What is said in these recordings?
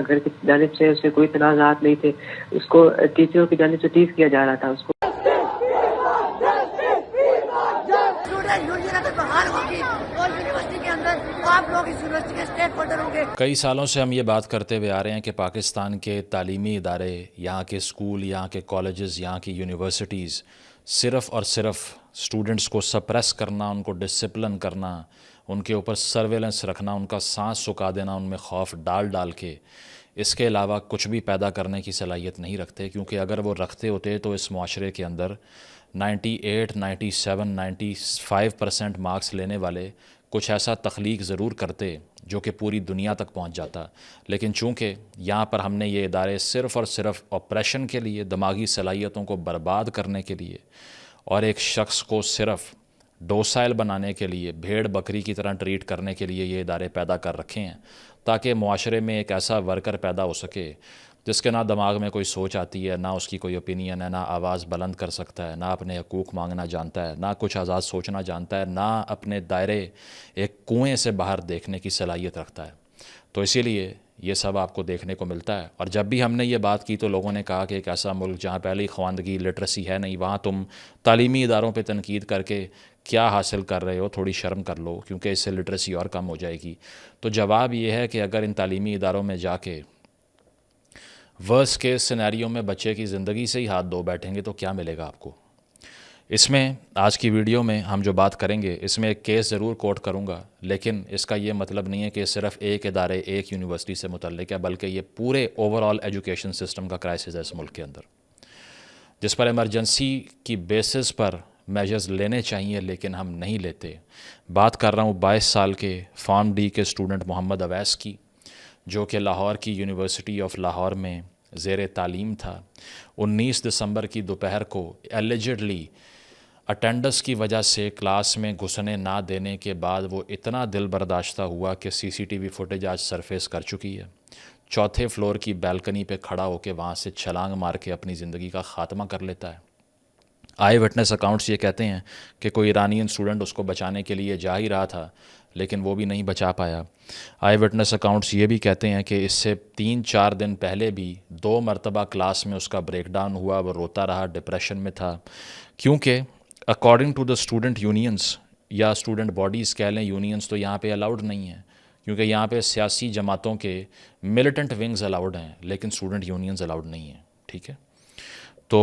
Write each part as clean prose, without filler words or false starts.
گھر کی جانب سے اسے کوئی تنازعات نہیں تھے. اس کو ٹیچروں کی جانب سے ٹیچ کیا جا رہا تھا. اس کو کئی سالوں سے ہم یہ بات کرتے ہوئے آ رہے ہیں کہ پاکستان کے تعلیمی ادارے، یہاں کے اسکول، یہاں کے کالجز، یہاں کی یونیورسٹیز صرف اور صرف اسٹوڈنٹس کو سپریس کرنا، ان کو ڈسپلن کرنا، ان کے اوپر سرویلنس رکھنا، ان کا سانس سکھا دینا، ان میں خوف ڈال کے، اس کے علاوہ کچھ بھی پیدا کرنے کی صلاحیت نہیں رکھتے. کیونکہ اگر وہ رکھتے ہوتے تو اس معاشرے کے اندر 98، 97، 95% مارکس لینے والے کچھ ایسا تخلیق ضرور کرتے جو کہ پوری دنیا تک پہنچ جاتا. لیکن چونکہ یہاں پر ہم نے یہ ادارے صرف اور صرف آپریشن کے لیے، دماغی صلاحیتوں کو برباد کرنے کے لیے اور ایک شخص کو صرف ڈوسائل بنانے کے لیے، بھیڑ بکری کی طرح ٹریٹ کرنے کے لیے یہ ادارے پیدا کر رکھے ہیں، تاکہ معاشرے میں ایک ایسا ورکر پیدا ہو سکے جس کے نہ دماغ میں کوئی سوچ آتی ہے، نہ اس کی کوئی اوپینین ہے، نہ آواز بلند کر سکتا ہے، نہ اپنے حقوق مانگنا جانتا ہے، نہ کچھ آزاد سوچنا جانتا ہے، نہ اپنے دائرے ایک کنویں سے باہر دیکھنے کی صلاحیت رکھتا ہے. تو اسی لیے یہ سب آپ کو دیکھنے کو ملتا ہے. اور جب بھی ہم نے یہ بات کی تو لوگوں نے کہا کہ ایک ایسا ملک جہاں پہلے ہی خواندگی، لٹریسی ہے نہیں، وہاں تم تعلیمی اداروں پہ تنقید کر کے کیا حاصل کر رہے ہو؟ تھوڑی شرم کر لو، کیونکہ اس سے لٹریسی اور کم ہو جائے گی. تو جواب یہ ہے کہ اگر ان تعلیمی اداروں میں جا کے ورس کیس سینیریو میں بچے کی زندگی سے ہی ہاتھ دھو بیٹھیں گے تو کیا ملے گا آپ کو؟ اس میں آج کی ویڈیو میں ہم جو بات کریں گے، اس میں ایک کیس ضرور کوٹ کروں گا، لیکن اس کا یہ مطلب نہیں ہے کہ صرف ایک ادارے، ایک یونیورسٹی سے متعلق ہے، بلکہ یہ پورے اوورآل ایجوکیشن سسٹم کا کرائسس ہے اس ملک کے اندر، جس پر ایمرجنسی کی بیسس پر میجرز لینے چاہیے لیکن ہم نہیں لیتے. بات کر رہا ہوں 22 سال کے فارم ڈی کے اسٹوڈنٹ محمد اویس کی، جو کہ لاہور کی یونیورسٹی آف لاہور میں زیر تعلیم تھا. 19 دسمبر کی دوپہر کو ایلیجڈلی اٹینڈنس کی وجہ سے کلاس میں گھسنے نہ دینے کے بعد وہ اتنا دل برداشتہ ہوا کہ CCTV فوٹیج آج سرفیس کر چکی ہے. 4تھے فلور کی بیلکنی پہ کھڑا ہو کے وہاں سے چھلانگ مار کے اپنی زندگی کا خاتمہ کر لیتا ہے. آئی وٹنس اکاؤنٹس یہ کہتے ہیں کہ کوئی ایرانین اسٹوڈنٹ اس کو بچانے کے لیے جا ہی رہا تھا، لیکن وہ بھی نہیں بچا پایا. آئی وٹنس اکاؤنٹس یہ بھی کہتے ہیں کہ اس سے 3-4 دن پہلے بھی 2 مرتبہ کلاس میں اس کا بریک ڈاؤن ہوا، وہ روتا رہا، ڈپریشن میں تھا. کیونکہ according to the student unions یا اسٹوڈنٹ باڈیز کہہ لیں، یونینز تو یہاں پہ الاؤڈ نہیں ہیں، کیونکہ یہاں پہ سیاسی جماعتوں کے ملیٹنٹ ونگز الاؤڈ ہیں، لیکن اسٹوڈنٹ یونینز الاؤڈ نہیں ہیں. ٹھیک ہے، تو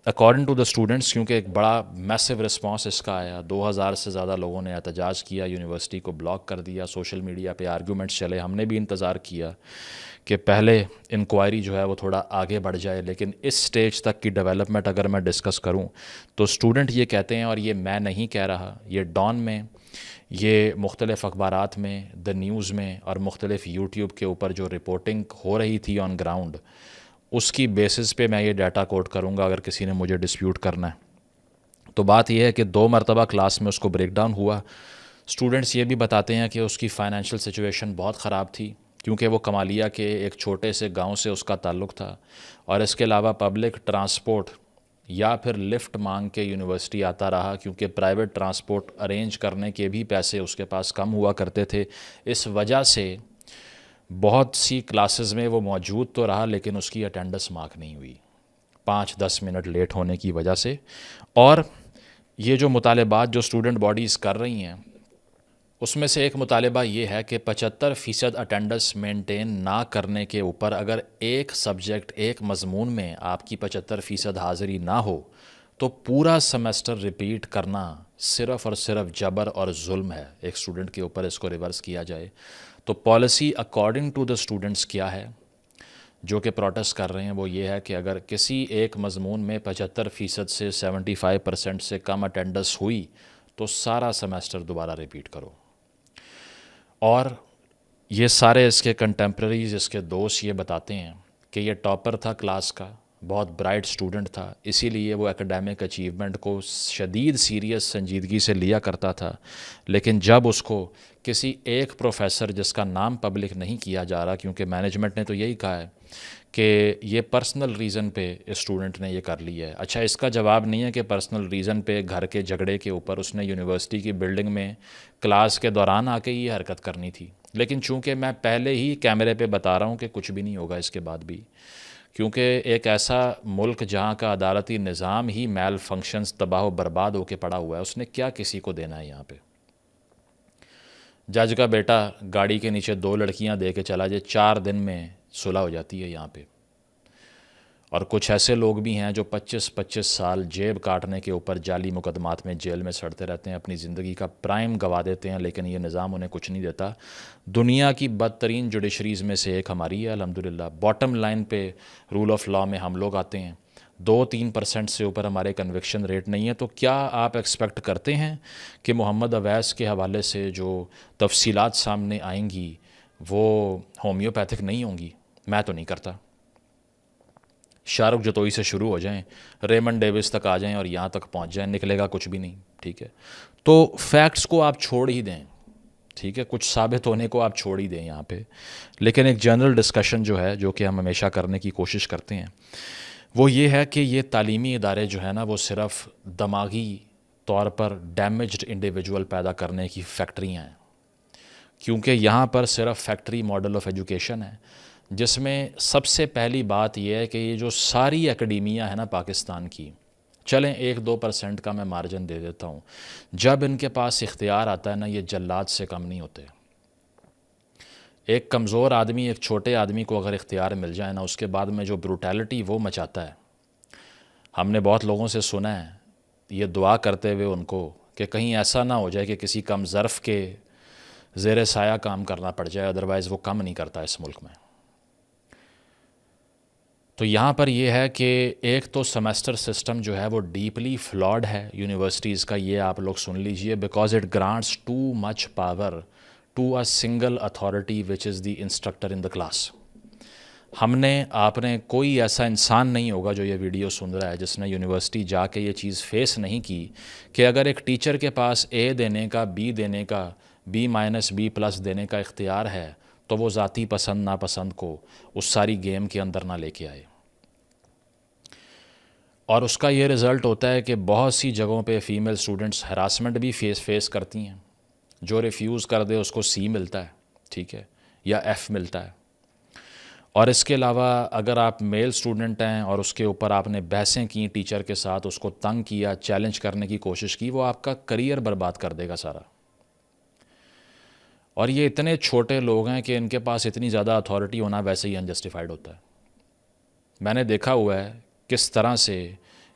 اکارڈنگ ٹو دا اسٹوڈنٹس، کیونکہ ایک بڑا میسو رسپانس اس کا آیا، 2000 سے زیادہ لوگوں نے احتجاج کیا، یونیورسٹی کو بلاک کر دیا، سوشل میڈیا پہ آرگیومنٹس چلے. ہم نے بھی انتظار کیا کہ پہلے انکوائری جو ہے وہ تھوڑا آگے بڑھ جائے، لیکن اس سٹیج تک کی ڈیولپمنٹ اگر میں ڈسکس کروں تو اسٹوڈنٹ یہ کہتے ہیں، اور یہ میں نہیں کہہ رہا، یہ ڈان میں، یہ مختلف اخبارات میں، دا نیوز میں، اور مختلف یوٹیوب کے اوپر جو رپورٹنگ ہو رہی تھی آن گراؤنڈ، اس کی بیسس پہ میں یہ ڈیٹا کوٹ کروں گا اگر کسی نے مجھے ڈسپیوٹ کرنا ہے. تو بات یہ ہے کہ 2 مرتبہ کلاس میں اس کو بریک ڈاؤن ہوا. اسٹوڈنٹس یہ بھی بتاتے ہیں کہ اس کی فائنینشیل سچویشن بہت خراب تھی، کیونکہ وہ کمالیہ کے ایک چھوٹے سے گاؤں سے اس کا تعلق تھا، اور اس کے علاوہ پبلک ٹرانسپورٹ یا پھر لفٹ مانگ کے یونیورسٹی آتا رہا، کیونکہ پرائیویٹ ٹرانسپورٹ ارینج کرنے کے بھی پیسے اس کے پاس کم ہوا کرتے تھے. اس وجہ سے بہت سی کلاسز میں وہ موجود تو رہا، لیکن اس کی اٹینڈنس مارک نہیں ہوئی 5-10 منٹ لیٹ ہونے کی وجہ سے. اور یہ جو مطالبات جو اسٹوڈنٹ باڈیز کر رہی ہیں، اس میں سے ایک مطالبہ یہ ہے کہ 75% اٹینڈنس مینٹین نہ کرنے کے اوپر اگر ایک سبجیکٹ، ایک مضمون میں آپ کی 75% حاضری نہ ہو تو پورا سیمسٹر ریپیٹ کرنا صرف اور صرف جبر اور ظلم ہے. ایک اسٹوڈنٹ کے اوپر اس کو ریورس کیا جائے تو policy according to the students کیا ہے جو کہ پروٹیسٹ کر رہے ہیں، وہ یہ ہے کہ اگر کسی ایک مضمون میں 75% سے 75% سے کم اٹینڈنس ہوئی تو سارا سیمسٹر دوبارہ ریپیٹ کرو. اور یہ سارے اس کے کنٹمپریریز، اس کے دوست یہ بتاتے ہیں کہ یہ ٹاپر تھا کلاس کا، بہت برائٹ اسٹوڈنٹ تھا، اسی لیے وہ ایکڈیمک اچیومنٹ کو شدید سیریس سنجیدگی سے لیا کرتا تھا. لیکن جب اس کو کسی ایک پروفیسر، جس کا نام پبلک نہیں کیا جا رہا کیونکہ مینجمنٹ نے تو یہی کہا ہے کہ یہ پرسنل ریزن پہ اسٹوڈنٹ نے یہ کر لیا ہے. اچھا، اس کا جواب نہیں ہے کہ پرسنل ریزن پہ گھر کے جھگڑے کے اوپر اس نے یونیورسٹی کی بلڈنگ میں کلاس کے دوران آ کے یہ حرکت کرنی تھی. لیکن چونکہ میں پہلے ہی کیمرے پہ بتا رہا ہوں کہ کچھ بھی نہیں ہوگا اس کے بعد بھی، کیونکہ ایک ایسا ملک جہاں کا عدالتی نظام ہی میل فنکشنز تباہ و برباد ہو کے پڑا ہوا ہے، اس نے کیا کسی کو دینا ہے یہاں پہ؟ جج کا بیٹا گاڑی کے نیچے 2 لڑکیاں دے کے چلا جائے، 4 دن میں صلح ہو جاتی ہے یہاں پہ. اور کچھ ایسے لوگ بھی ہیں جو 25-25 سال جیب کاٹنے کے اوپر جعلی مقدمات میں جیل میں سڑتے رہتے ہیں، اپنی زندگی کا پرائم گوا دیتے ہیں، لیکن یہ نظام انہیں کچھ نہیں دیتا. دنیا کی بدترین جوڈیشریز میں سے ایک ہماری ہے الحمدللہ. باٹم لائن پہ رول آف لاء میں ہم لوگ آتے ہیں. 2-3% سے اوپر ہمارے کنوکشن ریٹ نہیں ہے. تو کیا آپ ایکسپیکٹ کرتے ہیں کہ محمد اویس کے حوالے سے جو تفصیلات سامنے آئیں گی وہ ہومیوپیتھک نہیں ہوں گی؟ میں تو نہیں کرتا. شاہ رخ جتوئی سے شروع ہو جائیں، ریمنڈ ڈیوس تک آ جائیں اور یہاں تک پہنچ جائیں، نکلے گا کچھ بھی نہیں. ٹھیک ہے، تو فیکٹس کو آپ چھوڑ ہی دیں. ٹھیک ہے، کچھ ثابت ہونے کو آپ چھوڑ ہی دیں یہاں پہ. لیکن ایک جنرل ڈسکشن جو ہے، جو کہ ہم ہمیشہ کرنے کی کوشش کرتے ہیں، وہ یہ ہے کہ یہ تعلیمی ادارے جو ہیں نا، وہ صرف دماغی طور پر ڈیمیجڈ انڈیویجول پیدا کرنے کی فیکٹریاں ہیں. کیونکہ یہاں پر صرف فیکٹری ماڈل آف ایجوکیشن ہے، جس میں سب سے پہلی بات یہ ہے کہ یہ جو ساری اکیڈیمیا ہے نا پاکستان کی، چلیں 1-2% کا میں مارجن دے دیتا ہوں، جب ان کے پاس اختیار آتا ہے نا، یہ جلاد سے کم نہیں ہوتے. ایک کمزور آدمی، ایک چھوٹے آدمی کو اگر اختیار مل جائے نا، اس کے بعد میں جو بروٹیلٹی وہ مچاتا ہے. ہم نے بہت لوگوں سے سنا ہے یہ دعا کرتے ہوئے ان کو کہ کہیں ایسا نہ ہو جائے کہ کسی کم ظرف کے زیر سایہ کام کرنا پڑ جائے، ادروائز وہ کم نہیں کرتا اس ملک میں. تو یہاں پر یہ ہے کہ ایک تو سیمسٹر سسٹم جو ہے وہ ڈیپلی فلاڈ ہے یونیورسٹیز کا، یہ آپ لوگ سن لیجئے، because it grants too much power to a single authority which is the instructor in the class. آپ نے کوئی ایسا انسان نہیں ہوگا جو یہ ویڈیو سن رہا ہے جس نے یونیورسٹی جا کے یہ چیز فیس نہیں کی کہ اگر ایک ٹیچر کے پاس اے دینے کا، بی دینے کا، B-B+ دینے کا اختیار ہے تو وہ ذاتی پسند ناپسند کو اس ساری گیم کے اندر نہ لے کے آئے. اور اس کا یہ رزلٹ ہوتا ہے کہ بہت سی جگہوں پہ فیمیل سٹوڈنٹس ہراسمنٹ بھی فیس کرتی ہیں. جو ریفیوز کر دے اس کو C ملتا ہے، ٹھیک ہے، یا F ملتا ہے. اور اس کے علاوہ اگر آپ میل سٹوڈنٹ ہیں اور اس کے اوپر آپ نے بحثیں کی ٹیچر کے ساتھ، اس کو تنگ کیا، چیلنج کرنے کی کوشش کی، وہ آپ کا کریئر برباد کر دے گا سارا. اور یہ اتنے چھوٹے لوگ ہیں کہ ان کے پاس اتنی زیادہ اتھارٹی ہونا ویسے ہی انجسٹیفائڈ ہوتا ہے. میں نے دیکھا ہوا ہے کس طرح سے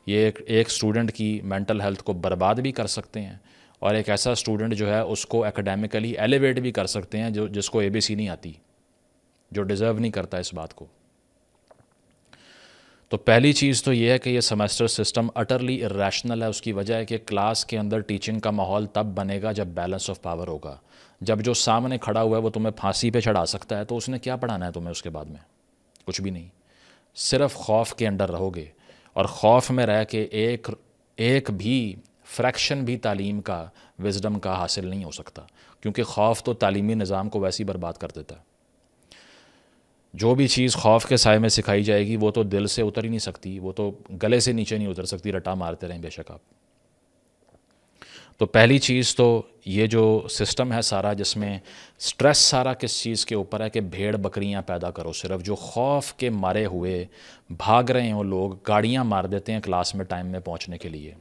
یہ ایک سٹوڈنٹ کی مینٹل ہیلتھ کو برباد بھی کر سکتے ہیں، اور ایک ایسا سٹوڈنٹ جو ہے اس کو اکیڈیمکلی ایلیویٹ بھی کر سکتے ہیں جس کو ABC نہیں آتی، جو ڈیزرو نہیں کرتا اس بات کو. تو پہلی چیز تو یہ ہے کہ یہ سیمسٹر سسٹم اٹرلی ارریشنل ہے. اس کی وجہ ہے کہ کلاس کے اندر ٹیچنگ کا ماحول تب بنے گا جب بیلنس آف پاور ہوگا. جب جو سامنے کھڑا ہوا ہے وہ تمہیں پھانسی پہ چڑھا سکتا ہے تو اس نے کیا پڑھانا ہے تمہیں اس کے بعد میں؟ کچھ بھی نہیں. صرف خوف کے انڈر رہو گے، اور خوف میں رہ کے ایک بھی فریکشن بھی تعلیم کا، وزڈم کا حاصل نہیں ہو سکتا، کیونکہ خوف تو تعلیمی نظام کو ویسے ہی برباد کر دیتا ہے. جو بھی چیز خوف کے سائے میں سکھائی جائے گی وہ تو دل سے اتر ہی نہیں سکتی، وہ تو گلے سے نیچے نہیں اتر سکتی، رٹا مارتے رہیں بے شک آپ. تو پہلی چیز تو یہ جو سسٹم ہے سارا، جس میں سٹریس سارا کس چیز کے اوپر ہے کہ بھیڑ بکریاں پیدا کرو، صرف جو خوف کے مارے ہوئے بھاگ رہے ہوں لوگ، گاڑیاں مار دیتے ہیں کلاس میں ٹائم میں پہنچنے کے لیے.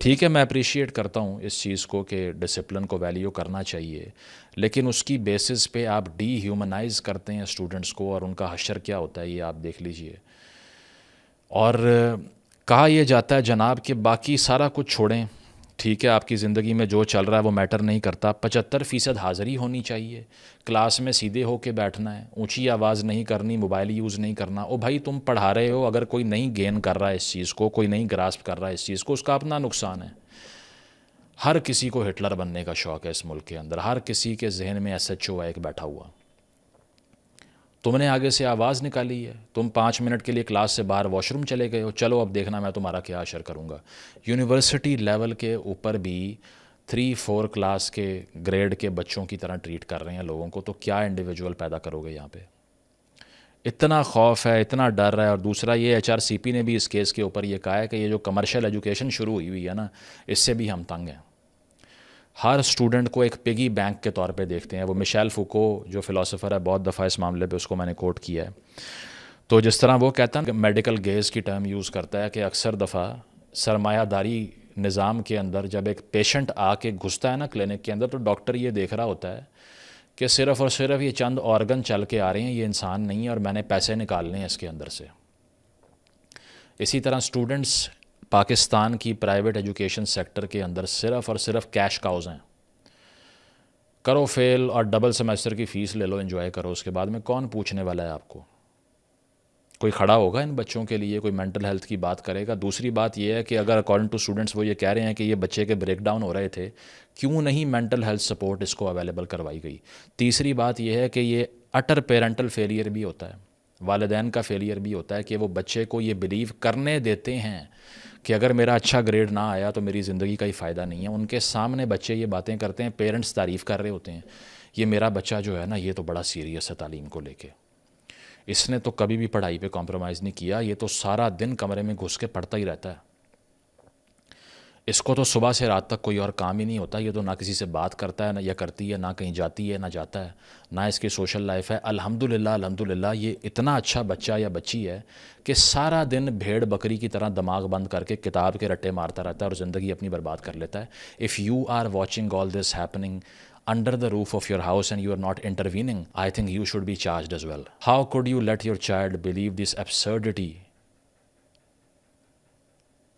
ٹھیک ہے، میں اپریشیٹ کرتا ہوں اس چیز کو کہ ڈسپلن کو ویلیو کرنا چاہیے، لیکن اس کی بیسس پہ آپ ڈی ہیومنائز کرتے ہیں اسٹوڈنٹس کو، اور ان کا حشر کیا ہوتا ہے یہ آپ دیکھ لیجئے. اور کہا یہ جاتا ہے جناب کہ باقی سارا کچھ چھوڑیں، ٹھیک ہے، آپ کی زندگی میں جو چل رہا ہے وہ میٹر نہیں کرتا، 75% حاضری ہونی چاہیے، کلاس میں سیدھے ہو کے بیٹھنا ہے، اونچی آواز نہیں کرنی، موبائل یوز نہیں کرنا. او بھائی تم پڑھا رہے ہو، اگر کوئی نہیں گین کر رہا ہے اس چیز کو، کوئی نہیں گراسپ کر رہا ہے اس چیز کو، اس کا اپنا نقصان ہے. ہر کسی کو ہٹلر بننے کا شوق ہے اس ملک کے اندر، ہر کسی کے ذہن میں SHO ہے ایک بیٹھا ہوا. تم نے آگے سے آواز نکالی ہے، تم 5 منٹ کے لیے کلاس سے باہر واش روم چلے گئے ہو، چلو اب دیکھنا میں تمہارا کیا اشر کروں گا. یونیورسٹی لیول کے اوپر بھی 3-4 کلاس کے گریڈ کے بچوں کی طرح ٹریٹ کر رہے ہیں لوگوں کو، تو کیا انڈیویجول پیدا کرو گے یہاں پہ؟ اتنا خوف ہے، اتنا ڈر ہے. اور دوسرا یہ HRCP نے بھی اس کیس کے اوپر یہ کہا ہے کہ یہ جو کمرشل ایجوکیشن شروع ہوئی ہے نا، اس سے بھی ہم تنگ ہیں. ہر اسٹوڈنٹ کو ایک پگی بینک کے طور پہ دیکھتے ہیں. وہ مشیل فوکو جو فلاسفر ہے، بہت دفعہ اس معاملے پہ اس کو میں نے کوٹ کیا ہے. تو جس طرح وہ کہتا ہے کہ میڈیکل گیز کی ٹرم یوز کرتا ہے کہ اکثر دفعہ سرمایہ داری نظام کے اندر جب ایک پیشنٹ آ کے گھستا ہے نا کلینک کے اندر، تو ڈاکٹر یہ دیکھ رہا ہوتا ہے کہ صرف اور صرف یہ چند آرگن چل کے آ رہے ہیں، یہ انسان نہیں ہے اور میں نے پیسے نکالنے ہیں اس کے اندر سے. اسی طرح اسٹوڈنٹس پاکستان کی پرائیویٹ ایجوکیشن سیکٹر کے اندر صرف اور صرف کیش کاؤز ہیں. کرو فیل اور ڈبل سیمیسٹر کی فیس لے لو، انجوائے کرو، اس کے بعد میں کون پوچھنے والا ہے آپ کو؟ کوئی کھڑا ہوگا ان بچوں کے لیے، کوئی مینٹل ہیلتھ کی بات کرے گا؟ دوسری بات یہ ہے کہ اگر اکارڈنگ ٹو اسٹوڈنٹس وہ یہ کہہ رہے ہیں کہ یہ بچے کے بریک ڈاؤن ہو رہے تھے، کیوں نہیں مینٹل ہیلتھ سپورٹ اس کو اویلیبل کروائی گئی؟ تیسری بات یہ ہے کہ یہ اٹر پیرنٹل فیلئر بھی ہوتا ہے، والدین کا فیلئر بھی ہوتا ہے کہ وہ بچے کو یہ بلیو کرنے دیتے ہیں کہ اگر میرا اچھا گریڈ نہ آیا تو میری زندگی کا ہی فائدہ نہیں ہے. ان کے سامنے بچے یہ باتیں کرتے ہیں، پیرنٹس تعریف کر رہے ہوتے ہیں، یہ میرا بچہ جو ہے نا یہ تو بڑا سیریس ہے تعلیم کو لے کے، اس نے تو کبھی بھی پڑھائی پہ کمپرومائز نہیں کیا، یہ تو سارا دن کمرے میں گھس کے پڑھتا ہی رہتا ہے، اس کو تو صبح سے رات تک کوئی اور کام ہی نہیں ہوتا، یہ تو نہ کسی سے بات کرتا ہے نہ یا کرتی ہے، نہ کہیں جاتی ہے نہ جاتا ہے، نہ اس کی سوشل لائف ہے. الحمدللہ یہ اتنا اچھا بچہ یا بچی ہے کہ سارا دن بھیڑ بکری کی طرح دماغ بند کر کے کتاب کے رٹے مارتا رہتا ہے اور زندگی اپنی برباد کر لیتا ہے. If you are watching all this happening under the roof of your house and you are not intervening, I think you should be charged as well. How could you let your child believe this absurdity?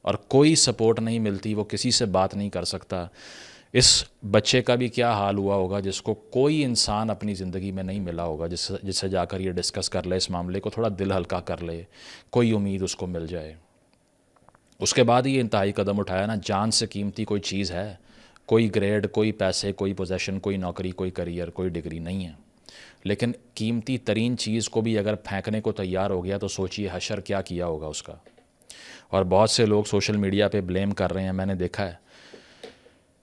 اور کوئی support نہیں ملتی، وہ کسی سے بات نہیں کر سکتا. اس بچے کا بھی کیا حال ہوا ہوگا جس کو کوئی انسان اپنی زندگی میں نہیں ملا ہوگا جس سے جا کر یہ ڈسکس کر لے، اس معاملے کو تھوڑا دل ہلکا کر لے، کوئی امید اس کو مل جائے. اس کے بعد یہ انتہائی قدم اٹھایا نا. جان سے قیمتی کوئی چیز ہے؟ کوئی گریڈ، کوئی پیسے، کوئی پوزیشن، کوئی نوکری، کوئی کریئر، کوئی ڈگری نہیں ہے. لیکن قیمتی ترین چیز کو بھی اگر پھینکنے کو تیار ہو گیا تو سوچئے حشر کیا کیا ہوگا اس کا. اور بہت سے لوگ سوشل میڈیا پہ بلیم کر رہے ہیں، میں نے دیکھا ہے،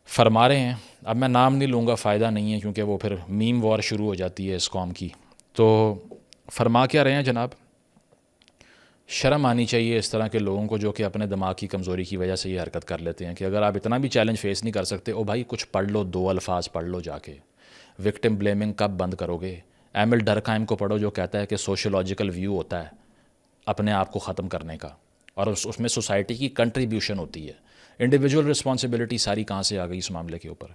فرما رہے ہیں، اب میں نام نہیں لوں گا، فائدہ نہیں ہے کیونکہ وہ پھر میم وار شروع ہو جاتی ہے اس قوم کی. تو فرما کیا رہے ہیں جناب؟ شرم آنی چاہیے اس طرح کے لوگوں کو جو کہ اپنے دماغ کی کمزوری کی وجہ سے یہ حرکت کر لیتے ہیں کہ اگر آپ اتنا بھی چیلنج فیس نہیں کر سکتے، او بھائی کچھ پڑھ لو، 2 الفاظ پڑھ لو جا کے. وکٹم بلیمنگ کب بند کرو گے؟ ایمل ڈرکہائم کو پڑھو جو کہتا ہے کہ سوشولوجیکل ویو ہوتا ہے اپنے آپ کو ختم کرنے کا، اور اس میں سوسائٹی کی کنٹریبیوشن ہوتی ہے. انڈیویجول رسپانسبلٹی ساری کہاں سے آ گئی اس معاملے کے اوپر؟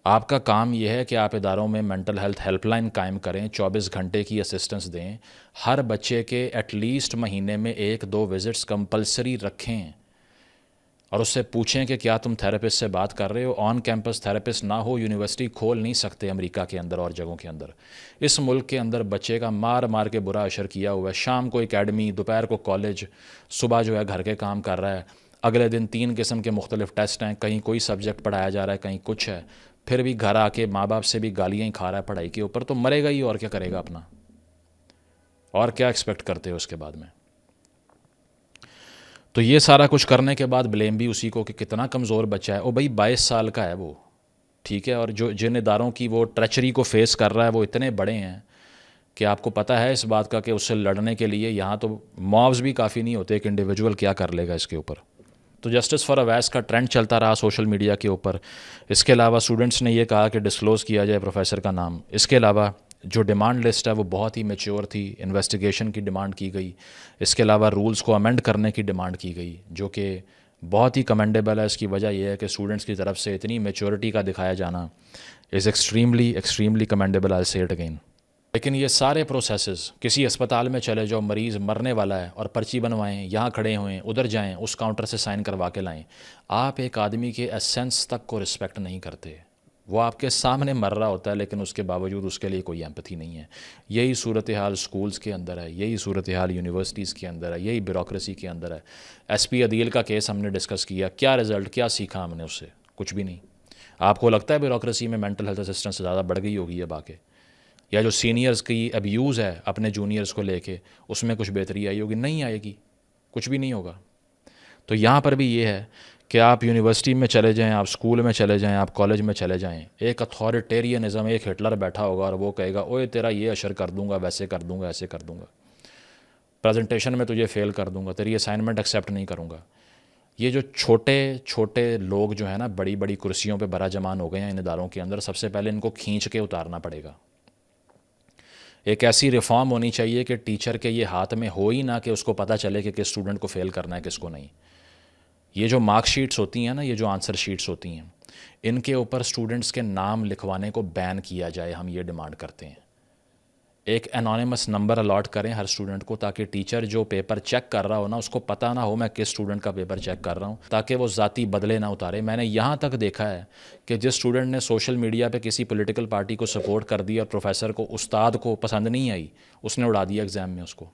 آپ کا کام یہ ہے کہ آپ اداروں میں مینٹل ہیلتھ ہیلپ لائن قائم کریں، 24 گھنٹے کی اسسٹنس دیں، ہر بچے کے ایٹ لیسٹ مہینے میں 1-2 وزٹس کمپلسری رکھیں اور اس سے پوچھیں کہ کیا تم تھراپسٹ سے بات کر رہے ہو. آن کیمپس تھراپسٹ نہ ہو، یونیورسٹی کھول نہیں سکتے امریکہ کے اندر اور جگہوں کے اندر. اس ملک کے اندر بچے کا مار مار کے برا اشر کیا ہوا ہے. شام کو اکیڈمی، دوپہر کو کالج، صبح جو ہے گھر کے کام کر رہا ہے، اگلے دن 3 قسم کے مختلف ٹیسٹ ہیں، کہیں کوئی سبجیکٹ پڑھایا جا رہا ہے، کہیں کچھ ہے، پھر بھی گھر آ کے ماں باپ سے بھی گالیاں ہی کھا رہا ہے پڑھائی کے اوپر. تو مرے گا ہی، اور کیا کرے گا اپنا، اور کیا ایکسپیکٹ کرتے ہو اس کے بعد میں؟ تو یہ سارا کچھ کرنے کے بعد بلیم بھی اسی کو کہ کتنا کمزور بچہ ہے. او بھائی 22 سال کا ہے وہ، ٹھیک ہے، اور جن اداروں کی وہ ٹریچری کو فیس کر رہا ہے وہ اتنے بڑے ہیں کہ آپ کو پتہ ہے اس بات کا کہ اس سے لڑنے کے لیے یہاں تو موبز بھی کافی نہیں ہوتے، ایک انڈیویجول کیا کر لے گا اس کے اوپر. تو جسٹس فار اویس کا ٹرینڈ چلتا رہا سوشل میڈیا کے اوپر. اس کے علاوہ اسٹوڈنٹس نے یہ کہا کہ ڈسکلوز کیا جائے پروفیسر کا نام. اس کے علاوہ جو ڈیمانڈ لسٹ ہے وہ بہت ہی میچور تھی، انویسٹیگیشن کی ڈیمانڈ کی گئی. اس کے علاوہ رولز کو امینڈ کرنے کی ڈیمانڈ کی گئی جو کہ بہت ہی کمنڈیبل ہے. اس کی وجہ یہ ہے کہ اسٹوڈنٹس کی طرف سے اتنی میچورٹی کا دکھایا جانا از ایکسٹریملی کمنڈیبل. آئی سے اٹ اگین. لیکن یہ سارے پروسیسز، کسی اسپتال میں چلے جاؤ، مریض مرنے والا ہے اور پرچی بنوائیں، یہاں کھڑے ہوئیں، ادھر جائیں، اس کاؤنٹر سے سائن کروا کے لائیں. آپ ایک آدمی کے ایسنس تک کو رسپیکٹ نہیں کرتے. وہ آپ کے سامنے مر رہا ہوتا ہے لیکن اس کے باوجود اس کے لیے کوئی ایمپتھی نہیں ہے. یہی صورتحال سکولز کے اندر ہے، یہی صورتحال یونیورسٹیز کے اندر ہے، یہی بیوروکریسی کے اندر ہے. ایس پی عدیل کا کیس ہم نے ڈسکس کیا، کیا رزلٹ، کیا سیکھا ہم نے اس سے؟ کچھ بھی نہیں. آپ کو لگتا ہے بیوروکریسی میں مینٹل ہیلتھ اسسٹنس زیادہ بڑھ گئی ہوگی اب آ کے؟ یا جو سینئرز کی ابیوز ہے اپنے جونیئرز کو لے کے، اس میں کچھ بہتری آئی ہوگی؟ نہیں آئے گی، کچھ بھی نہیں ہوگا. تو یہاں پر بھی یہ ہے کہ آپ یونیورسٹی میں چلے جائیں، آپ اسکول میں چلے جائیں، آپ کالج میں چلے جائیں، ایک اتھارٹیرینزم، ایک ہٹلر بیٹھا ہوگا اور وہ کہے گا اوے تیرا یہ اشر کر دوں گا، ویسے کر دوں گا، ایسے کر دوں گا، پریزنٹیشن میں تجھے فیل کر دوں گا، تیری اسائنمنٹ ایکسیپٹ نہیں کروں گا. یہ جو چھوٹے چھوٹے لوگ جو ہیں نا بڑی بڑی کرسیوں پہ براجمان ہو گئے ہیں ان اداروں کے اندر، سب سے پہلے ان کو کھینچ کے اتارنا پڑے گا۔ ایک ایسی ریفارم ہونی چاہیے کہ ٹیچر کے یہ ہاتھ میں ہو ہی نہ کہ اس کو پتہ چلے کہ کس اسٹوڈنٹ کو فیل کرنا ہے کس کو نہیں۔ یہ جو مارک شیٹس ہوتی ہیں نا، یہ جو آنسر شیٹس ہوتی ہیں، ان کے اوپر اسٹوڈنٹس کے نام لکھوانے کو بین کیا جائے، ہم یہ ڈیمانڈ کرتے ہیں۔ ایک انونیمس نمبر الاٹ کریں ہر اسٹوڈنٹ کو، تاکہ ٹیچر جو پیپر چیک کر رہا ہو نا اس کو پتہ نہ ہو میں کس اسٹوڈنٹ کا پیپر چیک کر رہا ہوں، تاکہ وہ ذاتی بدلے نہ اتارے۔ میں نے یہاں تک دیکھا ہے کہ جس اسٹوڈنٹ نے سوشل میڈیا پہ کسی پولیٹیکل پارٹی کو سپورٹ کر دیا اور پروفیسر کو، استاد کو پسند نہیں آئی، اس نے اڑا دیا ایگزام میں اس کو۔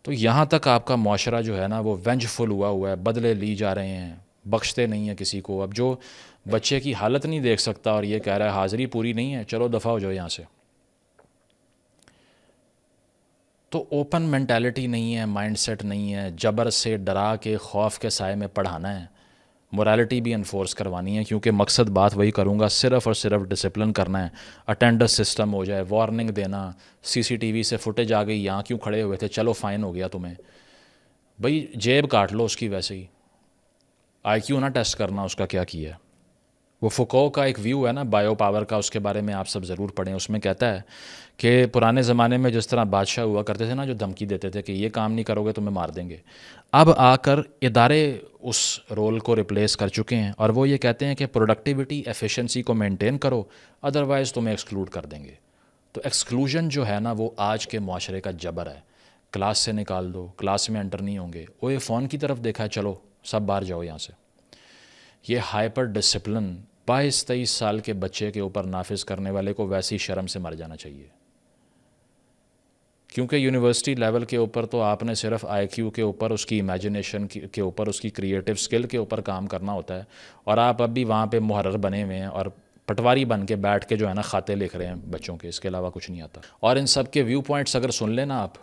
تو یہاں تک آپ کا معاشرہ جو ہے نا وہ وینجفل ہوا ہے، بدلے لی جا رہے ہیں، بخشتے نہیں ہیں کسی کو۔ اب جو بچے کی حالت نہیں دیکھ سکتا اور یہ کہہ رہا ہے حاضری پوری نہیں ہے، چلو دفعہ ہو جاؤ یہاں سے۔ تو اوپن مینٹیلٹی نہیں ہے، مائنڈ سیٹ نہیں ہے، جبر سے ڈرا کے خوف کے سائے میں پڑھانا ہے، مورالٹی بھی انفورس کروانی ہے، کیونکہ مقصد بات وہی کروں گا، صرف اور صرف ڈسپلن کرنا ہے۔ اٹینڈنس سسٹم ہو جائے، وارننگ دینا، سی سی ٹی وی سے فوٹیج آ گئی، یہاں کیوں کھڑے ہوئے تھے، چلو فائن ہو گیا تمہیں، بھئی جیب کاٹ لو اس کی، ویسے ہی آئی کیو نہ ٹیسٹ کرنا اس کا کیا کیا ہے۔ وہ فوکو کا ایک ویو ہے نا بایو پاور کا، اس کے بارے میں آپ سب ضرور پڑھیں۔ اس میں کہتا ہے کہ پرانے زمانے میں جس طرح بادشاہ ہوا کرتے تھے نا، جو دھمکی دیتے تھے کہ یہ کام نہیں کرو گے تمہیں مار دیں گے، اب آ کر ادارے اس رول کو ریپلیس کر چکے ہیں، اور وہ یہ کہتے ہیں کہ پروڈکٹیوٹی ایفیشنسی کو مینٹین کرو، ادروائز تمہیں ایکسکلوڈ کر دیں گے۔ تو ایکسکلوژن جو ہے نا وہ آج کے معاشرے کا جبر ہے۔ کلاس سے نکال دو، کلاس میں انٹر نہیں ہوں گے، وہ یہ فون کی طرف دیکھا ہے، چلو سب باہر جاؤ یہاں سے۔ یہ ہائپر ڈسپلن 22-23 سال کے بچے کے اوپر نافذ کرنے والے کو ویسی شرم سے مر جانا چاہیے، کیونکہ یونیورسٹی لیول کے اوپر تو آپ نے صرف آئی کیو کے اوپر، اس کی امیجنیشن کے اوپر، اس کی کریٹیو سکل کے اوپر کام کرنا ہوتا ہے، اور آپ اب بھی وہاں پہ محرر بنے ہوئے ہیں اور پٹواری بن کے بیٹھ کے جو ہے نا خاتے لکھ رہے ہیں بچوں کے، اس کے علاوہ کچھ نہیں آتا۔ اور ان سب کے ویو پوائنٹس اگر سن لینا آپ،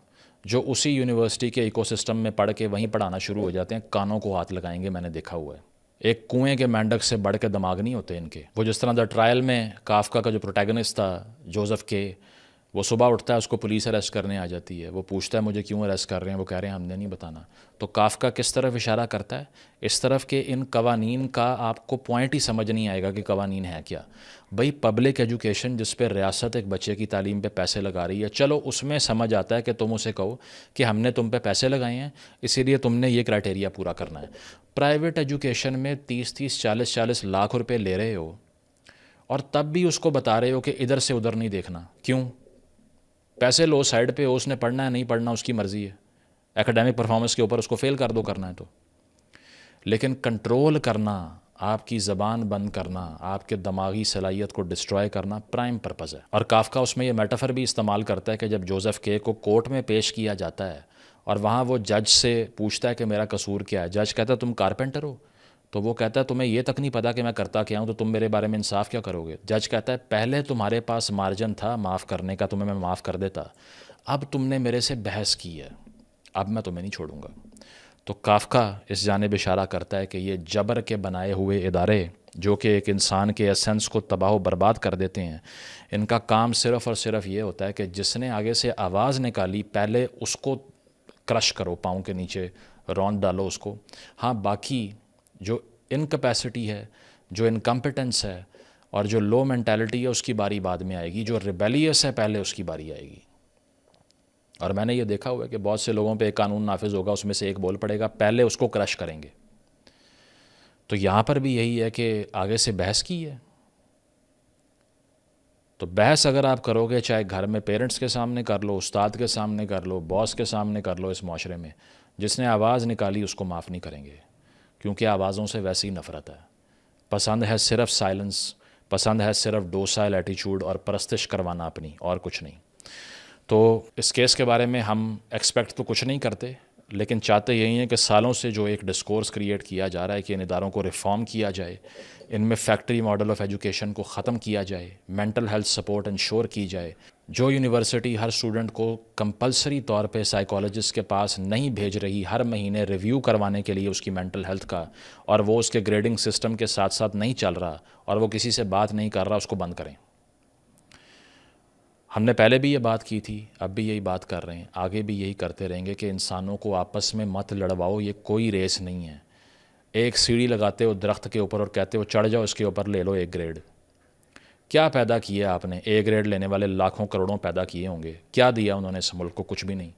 جو اسی یونیورسٹی کے ایکو سسٹم میں پڑھ کے وہیں پڑھانا شروع ہو جاتے ہیں، کانوں کو ہاتھ لگائیں گے، میں نے دیکھا ہوا ہے۔ ایک کنویں کے مینڈک سے بڑھ کے دماغ نہیں ہوتے ان کے۔ وہ جس طرح دا ٹرائل میں کافکا کا جو پروٹیگنسٹ تھا جوزف کے، وہ صبح اٹھتا ہے، اس کو پولیس اریسٹ کرنے آ جاتی ہے، وہ پوچھتا ہے مجھے کیوں اریسٹ کر رہے ہیں، وہ کہہ رہے ہیں ہم نے نہیں بتانا۔ تو کافکا کس طرف اشارہ کرتا ہے؟ اس طرف کہ ان قوانین کا آپ کو پوائنٹ ہی سمجھ نہیں آئے گا کہ قوانین ہے کیا۔ بھئی پبلک ایجوکیشن جس پہ ریاست ایک بچے کی تعلیم پہ پیسے لگا رہی ہے، چلو اس میں سمجھ آتا ہے کہ تم اسے کہو کہ ہم نے تم پہ پیسے لگائے ہیں، اسی لیے تم نے یہ کرائٹیریا پورا کرنا ہے۔ پرائیویٹ ایجوکیشن میں 30-30 40-40 لاکھ روپے لے رہے ہو، اور تب بھی اس کو بتا رہے ہو کہ ادھر سے ادھر نہیں دیکھنا، کیوں؟ پیسے لو سائڈ پہ ہو، اس نے پڑھنا ہے نہیں پڑھنا اس کی مرضی ہے، ایکیڈیمک پرفارمنس کے اوپر اس کو فیل کر دو کرنا ہے تو۔ لیکن کنٹرول کرنا، آپ کی زبان بند کرنا، آپ کے دماغی صلاحیت کو ڈسٹرائے کرنا پرائم پرپز ہے۔ اور کافکا اس میں یہ میٹافر بھی استعمال کرتا ہے کہ جب جوزف کے کو کورٹ میں پیش کیا جاتا ہے اور وہاں وہ جج سے پوچھتا ہے کہ میرا قصور کیا ہے، جج کہتا ہے تم کارپینٹر ہو، تو وہ کہتا ہے تمہیں یہ تک نہیں پتا کہ میں کرتا کیا ہوں، تو تم میرے بارے میں انصاف کیا کرو گے؟ جج کہتا ہے پہلے تمہارے پاس مارجن تھا معاف کرنے کا، تمہیں میں معاف کر دیتا، اب تم نے میرے سے بحث کی ہے، اب میں تمہیں نہیں چھوڑوں گا۔ تو کافکا اس جانب اشارہ کرتا ہے کہ یہ جبر کے بنائے ہوئے ادارے جو کہ ایک انسان کے ایسنس کو تباہ و برباد کر دیتے ہیں، ان کا کام صرف اور صرف یہ ہوتا ہے کہ جس نے آگے سے آواز نکالی پہلے اس کو کرش کرو، پاؤں کے نیچے روند ڈالو اس کو۔ ہاں باقی جو انکیپیسٹی ہے، جو انکمپیٹنس ہے اور جو لو مینٹیلٹی ہے، اس کی باری بعد میں آئے گی، جو ریبیلیس ہے پہلے اس کی باری آئے گی۔ اور میں نے یہ دیکھا ہوا ہے کہ بہت سے لوگوں پہ ایک قانون نافذ ہوگا، اس میں سے ایک بول پڑے گا، پہلے اس کو کرش کریں گے۔ تو یہاں پر بھی یہی ہے کہ آگے سے بحث کی ہے، تو بحث اگر آپ کرو گے، چاہے گھر میں پیرنٹس کے سامنے کر لو، استاد کے سامنے کر لو، باس کے سامنے کر لو، اس معاشرے میں جس نے آواز نکالی اس کو معاف نہیں کریں گے، کیونکہ آوازوں سے ویسی نفرت ہے۔ پسند ہے صرف سائلنس، پسند ہے صرف ڈوسائل ایٹیچیوڈ اور پرستش کروانا اپنی، اور کچھ نہیں۔ تو اس کیس کے بارے میں ہم ایکسپیکٹ تو کچھ نہیں کرتے، لیکن چاہتے یہی ہیں کہ سالوں سے جو ایک ڈسکورس کریٹ کیا جا رہا ہے کہ ان اداروں کو ریفارم کیا جائے، ان میں فیکٹری ماڈل آف ایجوکیشن کو ختم کیا جائے، مینٹل ہیلتھ سپورٹ انشور کی جائے، جو یونیورسٹی ہر اسٹوڈنٹ کو کمپلسری طور پہ سائیکالوجسٹ کے پاس نہیں بھیج رہی ہر مہینے ریویو کروانے کے لیے اس کی مینٹل ہیلتھ کا، اور وہ اس کے گریڈنگ سسٹم کے ساتھ ساتھ نہیں چل رہا اور وہ کسی سے بات نہیں کر رہا، اس کو بند کریں۔ ہم نے پہلے بھی یہ بات کی تھی، اب بھی یہی بات کر رہے ہیں، آگے بھی یہی کرتے رہیں گے کہ انسانوں کو آپس میں مت لڑواؤ، یہ کوئی ریس نہیں ہے۔ ایک سیڑھی لگاتے ہو درخت کے اوپر اور کہتے ہو چڑھ جاؤ اس کے اوپر لے لو 1 گریڈ۔ کیا پیدا کیا آپ نے؟ 1 گریڈ لینے والے لاکھوں کروڑوں پیدا کیے ہوں گے، کیا دیا انہوں نے اس ملک کو؟ کچھ بھی نہیں۔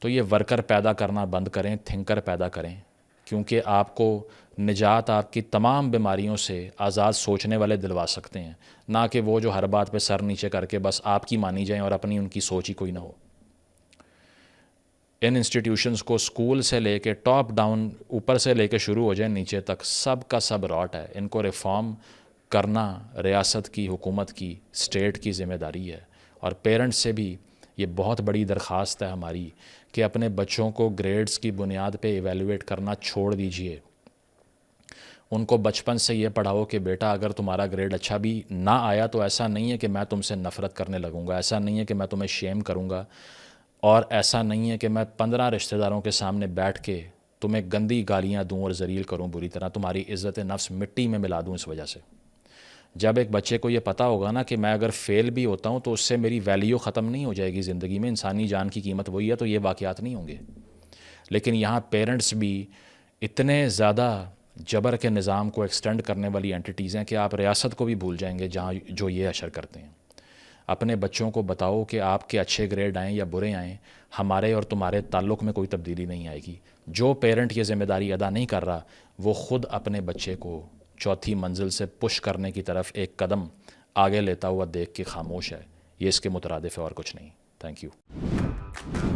تو یہ ورکر پیدا کرنا بند کریں، تھنکر پیدا کریں، کیونکہ آپ کو نجات آپ کی تمام بیماریوں سے آزاد سوچنے والے دلوا سکتے ہیں، نہ کہ وہ جو ہر بات پہ سر نیچے کر کے بس آپ کی مانی جائیں اور اپنی ان کی سوچ ہی کوئی نہ ہو۔ ان انسٹیٹیوشنز کو اسکول سے لے کے ٹاپ ڈاؤن، اوپر سے لے کے شروع ہو جائیں نیچے تک، سب کا سب راٹ ہے۔ ان کو ریفارم کرنا ریاست کی، حکومت کی، اسٹیٹ کی ذمہ داری ہے۔ اور پیرنٹس سے بھی یہ بہت بڑی درخواست ہے ہماری کہ اپنے بچوں کو گریڈز کی بنیاد پہ ایویلویٹ کرنا چھوڑ دیجئے۔ ان کو بچپن سے یہ پڑھاؤ کہ بیٹا اگر تمہارا گریڈ اچھا بھی نہ آیا تو ایسا نہیں ہے کہ میں تم سے نفرت کرنے لگوں گا، ایسا نہیں ہے کہ میں تمہیں شیم کروں گا، اور ایسا نہیں ہے کہ میں 15 رشتہ داروں کے سامنے بیٹھ کے تمہیں گندی گالیاں دوں اور ذلیل کروں بری طرح، تمہاری عزت نفس مٹی میں ملا دوں اس وجہ سے۔ جب ایک بچے کو یہ پتہ ہوگا نا کہ میں اگر فیل بھی ہوتا ہوں تو اس سے میری ویلیو ختم نہیں ہو جائے گی زندگی میں، انسانی جان کی قیمت وہی ہے، تو یہ واقعات نہیں ہوں گے۔ لیکن یہاں پیرنٹس بھی اتنے زیادہ جبر کے نظام کو ایکسٹینڈ کرنے والی اینٹیٹیز ہیں کہ آپ ریاست کو بھی بھول جائیں گے جہاں جو یہ اشر کرتے ہیں۔ اپنے بچوں کو بتاؤ کہ آپ کے اچھے گریڈ آئیں یا برے آئیں، ہمارے اور تمہارے تعلق میں کوئی تبدیلی نہیں آئے گی۔ جو پیرنٹ یہ ذمہ داری ادا نہیں کر رہا، وہ خود اپنے بچے کو چوتھی منزل سے پش کرنے کی طرف ایک قدم آگے لیتا ہوا دیکھ کے خاموش ہے۔ یہ اس کے مترادف ہے اور کچھ نہیں۔ Thank you.